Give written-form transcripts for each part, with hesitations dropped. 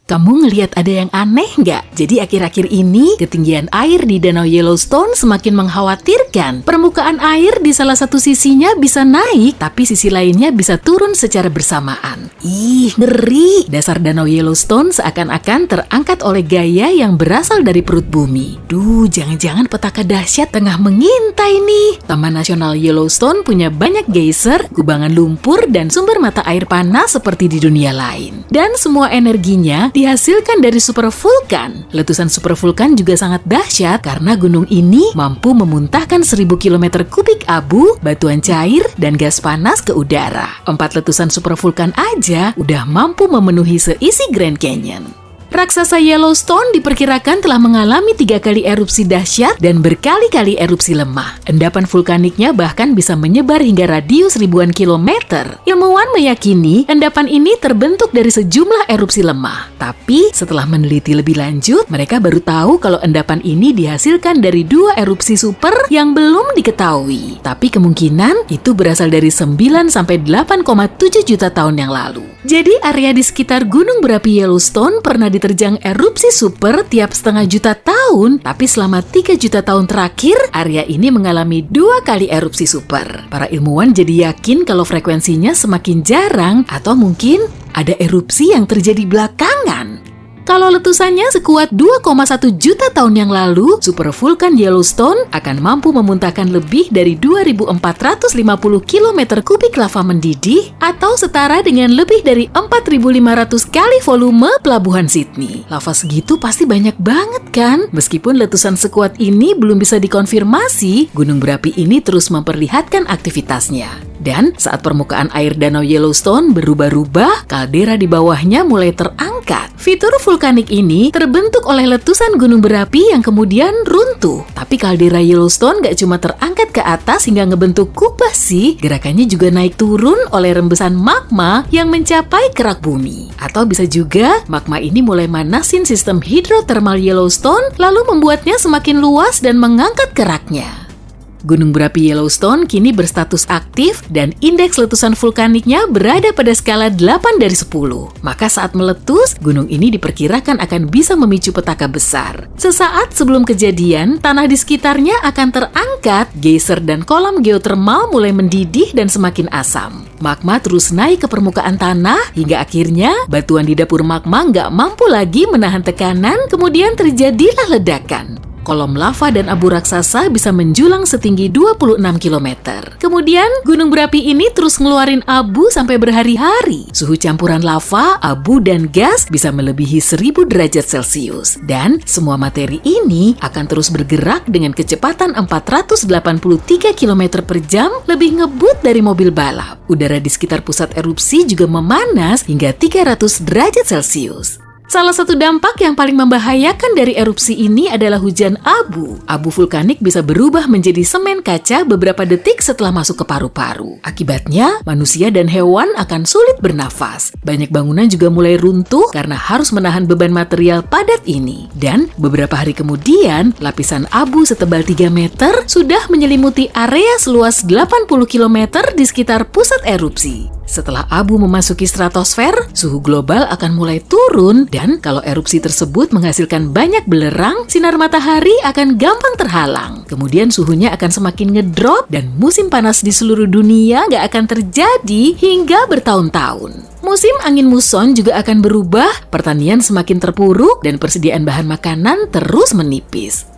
Kamu ngelihat ada yang aneh nggak? Jadi akhir-akhir ini ketinggian air di Danau Yellowstone semakin mengkhawatirkan. Permukaan air di salah satu sisinya bisa naik, tapi sisi lainnya bisa turun secara bersamaan. Ih, ngeri! Dasar Danau Yellowstone seakan-akan terangkat oleh gaya yang berasal dari perut bumi. Duh, jangan-jangan petaka dahsyat tengah mengintai nih. Taman Nasional Yellowstone punya banyak geyser, kubangan lumpur, dan sumber mata air panas seperti di dunia lain. Dan semua energinya dihasilkan dari supervulkan. Letusan supervulkan juga sangat dahsyat karena gunung ini mampu memuntahkan 1000 km kubik abu, batuan cair, dan gas panas ke udara. 4 letusan supervulkan aja udah mampu memenuhi seisi Grand Canyon. Raksasa Yellowstone diperkirakan telah mengalami 3 kali erupsi dahsyat dan berkali-kali erupsi lemah. Endapan vulkaniknya bahkan bisa menyebar hingga radius ribuan kilometer. Ilmuwan meyakini endapan ini terbentuk dari sejumlah erupsi lemah. Tapi setelah meneliti lebih lanjut, mereka baru tahu kalau endapan ini dihasilkan dari 2 erupsi super yang belum diketahui. Tapi kemungkinan itu berasal dari 9 sampai 8,7 juta tahun yang lalu. Jadi area di sekitar gunung berapi Yellowstone pernah diterjang erupsi super tiap setengah juta tahun, tapi selama 3 juta tahun terakhir, area ini mengalami 2 kali erupsi super. Para ilmuwan jadi yakin kalau frekuensinya semakin jarang atau mungkin ada erupsi yang terjadi belakangan. Kalau letusannya sekuat 2,1 juta tahun yang lalu, supervulkan Yellowstone akan mampu memuntahkan lebih dari 2.450 km kubik lava mendidih atau setara dengan lebih dari 4.500 kali volume pelabuhan Sydney. Lava segitu pasti banyak banget kan? Meskipun letusan sekuat ini belum bisa dikonfirmasi, gunung berapi ini terus memperlihatkan aktivitasnya. Dan saat permukaan air Danau Yellowstone berubah-ubah, kaldera di bawahnya mulai terangkat. Fitur vulkanik ini terbentuk oleh letusan gunung berapi yang kemudian runtuh. Tapi kaldera Yellowstone gak cuma terangkat ke atas hingga ngebentuk kubah sih, gerakannya juga naik turun oleh rembesan magma yang mencapai kerak bumi. Atau bisa juga magma ini mulai manasin sistem hidrotermal Yellowstone lalu membuatnya semakin luas dan mengangkat keraknya. Gunung berapi Yellowstone kini berstatus aktif dan indeks letusan vulkaniknya berada pada skala 8 dari 10. Maka saat meletus, gunung ini diperkirakan akan bisa memicu petaka besar. Sesaat sebelum kejadian, tanah di sekitarnya akan terangkat, geyser dan kolam geotermal mulai mendidih dan semakin asam. Magma terus naik ke permukaan tanah hingga akhirnya batuan di dapur magma nggak mampu lagi menahan tekanan, kemudian terjadilah ledakan. Kolom lava dan abu raksasa bisa menjulang setinggi 26 km. Kemudian, gunung berapi ini terus ngeluarin abu sampai berhari-hari. Suhu campuran lava, abu, dan gas bisa melebihi 1000 derajat Celcius. Dan semua materi ini akan terus bergerak dengan kecepatan 483 km per jam, lebih ngebut dari mobil balap. Udara di sekitar pusat erupsi juga memanas hingga 300 derajat Celcius. Salah satu dampak yang paling membahayakan dari erupsi ini adalah hujan abu. Abu vulkanik bisa berubah menjadi semen kaca beberapa detik setelah masuk ke paru-paru. Akibatnya, manusia dan hewan akan sulit bernafas. Banyak bangunan juga mulai runtuh karena harus menahan beban material padat ini. Dan beberapa hari kemudian, lapisan abu setebal 3 meter sudah menyelimuti area seluas 80 km di sekitar pusat erupsi. Setelah abu memasuki stratosfer, suhu global akan mulai turun dan kalau erupsi tersebut menghasilkan banyak belerang, sinar matahari akan gampang terhalang. Kemudian suhunya akan semakin ngedrop dan musim panas di seluruh dunia nggak akan terjadi hingga bertahun-tahun. Musim angin muson juga akan berubah, pertanian semakin terpuruk dan persediaan bahan makanan terus menipis.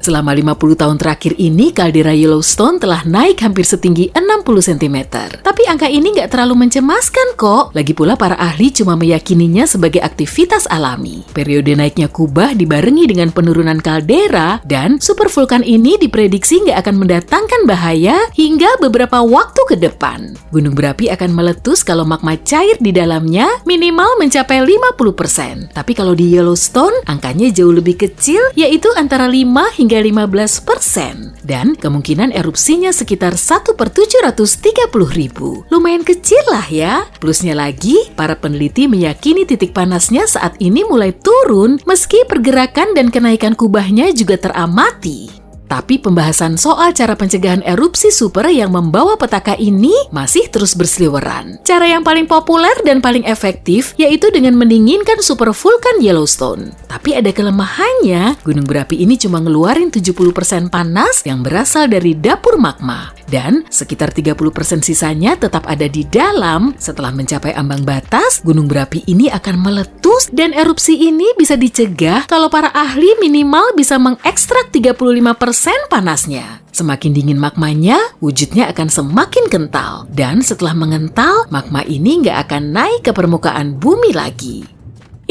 Selama 50 tahun terakhir ini, kaldera Yellowstone telah naik hampir setinggi 60 cm. Tapi angka ini nggak terlalu mencemaskan kok. Lagi pula para ahli cuma meyakininya sebagai aktivitas alami. Periode naiknya kubah dibarengi dengan penurunan kaldera dan supervulkan ini diprediksi nggak akan mendatangkan bahaya hingga beberapa waktu ke depan. Gunung berapi akan meletus kalau magma cair di dalamnya minimal mencapai 50%. Tapi kalau di Yellowstone, angkanya jauh lebih kecil, yaitu antara 5 hingga 15%. Dan kemungkinan erupsinya sekitar 1/730.000. Lumayan kecil lah ya. Plusnya lagi, para peneliti meyakini titik panasnya saat ini mulai turun meski pergerakan dan kenaikan kubahnya juga teramati. Tapi pembahasan soal cara pencegahan erupsi super yang membawa petaka ini masih terus berseliweran. Cara yang paling populer dan paling efektif yaitu dengan mendinginkan supervulkan Yellowstone. Tapi ada kelemahannya, gunung berapi ini cuma ngeluarin 70% panas yang berasal dari dapur magma. Dan sekitar 30% sisanya tetap ada di dalam. Setelah mencapai ambang batas, gunung berapi ini akan meletus dan erupsi ini bisa dicegah kalau para ahli minimal bisa mengekstrak 35% panasnya. Semakin dingin magmanya, wujudnya akan semakin kental. Dan setelah mengental, magma ini nggak akan naik ke permukaan bumi lagi.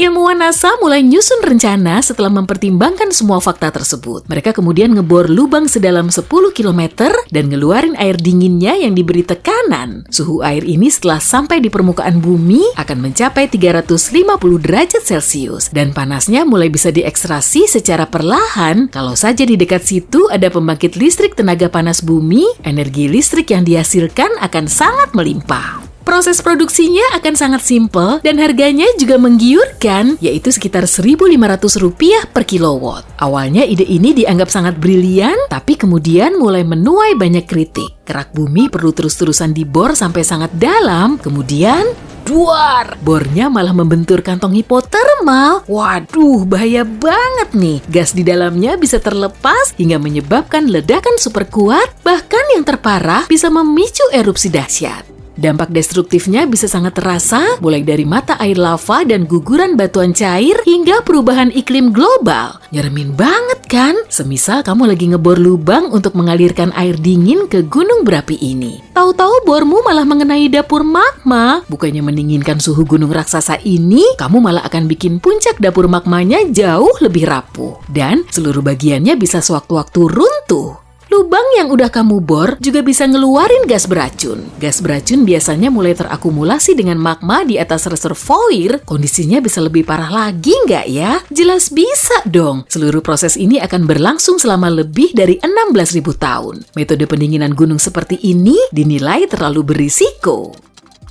Ilmuwan NASA mulai nyusun rencana setelah mempertimbangkan semua fakta tersebut. Mereka kemudian ngebor lubang sedalam 10 km dan ngeluarin air dinginnya yang diberi tekanan. Suhu air ini setelah sampai di permukaan bumi akan mencapai 350 derajat Celcius dan panasnya mulai bisa diekstraksi secara perlahan. Kalau saja di dekat situ ada pembangkit listrik tenaga panas bumi, energi listrik yang dihasilkan akan sangat melimpah. Proses produksinya akan sangat simpel dan harganya juga menggiurkan, yaitu sekitar Rp1.500 per kilowatt. Awalnya ide ini dianggap sangat brilian, tapi kemudian mulai menuai banyak kritik. Kerak bumi perlu terus-terusan dibor sampai sangat dalam, kemudian duar! Bornya malah membentur kantong hipotermal. Waduh, bahaya banget nih. Gas di dalamnya bisa terlepas hingga menyebabkan ledakan super kuat, bahkan yang terparah bisa memicu erupsi dahsyat. Dampak destruktifnya bisa sangat terasa, mulai dari mata air lava dan guguran batuan cair hingga perubahan iklim global. Nyeremin banget kan? Semisal kamu lagi ngebor lubang untuk mengalirkan air dingin ke gunung berapi ini. Tahu-tahu bormu malah mengenai dapur magma. Bukannya mendinginkan suhu gunung raksasa ini, kamu malah akan bikin puncak dapur magmanya jauh lebih rapuh. Dan seluruh bagiannya bisa sewaktu-waktu runtuh. Lubang yang udah kamu bor juga bisa ngeluarin gas beracun. Gas beracun biasanya mulai terakumulasi dengan magma di atas reservoir. Kondisinya bisa lebih parah lagi nggak ya? Jelas bisa dong. Seluruh proses ini akan berlangsung selama lebih dari 16.000 tahun. Metode pendinginan gunung seperti ini dinilai terlalu berisiko.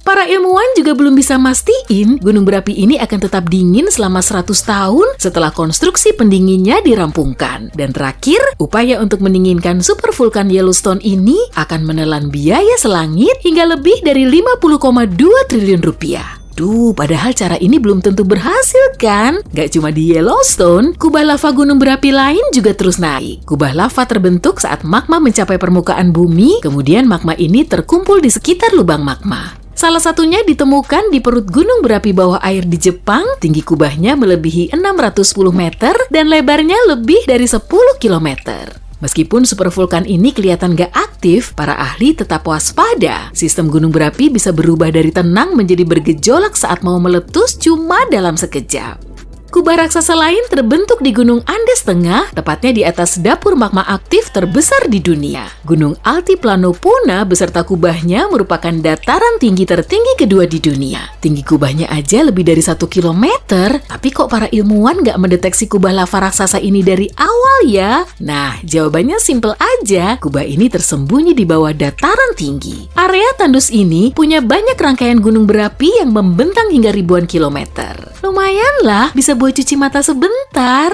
Para ilmuwan juga belum bisa mastiin gunung berapi ini akan tetap dingin selama 100 tahun setelah konstruksi pendinginnya dirampungkan. Dan terakhir, upaya untuk mendinginkan supervulkan Yellowstone ini akan menelan biaya selangit hingga lebih dari Rp50,2 triliun. Duh, padahal cara ini belum tentu berhasil kan? Gak cuma di Yellowstone, kubah lava gunung berapi lain juga terus naik. Kubah lava terbentuk saat magma mencapai permukaan bumi, kemudian magma ini terkumpul di sekitar lubang magma. Salah satunya ditemukan di perut gunung berapi bawah air di Jepang, tinggi kubahnya melebihi 610 meter dan lebarnya lebih dari 10 kilometer. Meskipun supervulkan ini kelihatan gak aktif, para ahli tetap waspada. Sistem gunung berapi bisa berubah dari tenang menjadi bergejolak saat mau meletus cuma dalam sekejap. Kubah raksasa lain terbentuk di Gunung Andes Tengah, tepatnya di atas dapur magma aktif terbesar di dunia. Gunung Altiplano Puna beserta kubahnya merupakan dataran tinggi tertinggi kedua di dunia. Tinggi kubahnya aja lebih dari 1 kilometer, tapi kok para ilmuwan nggak mendeteksi kubah lava raksasa ini dari awal ya? Nah, jawabannya simple aja, kubah ini tersembunyi di bawah dataran tinggi. Area tandus ini punya banyak rangkaian gunung berapi yang membentang hingga ribuan kilometer. Lumayan lah, bisa buat cuci mata sebentar.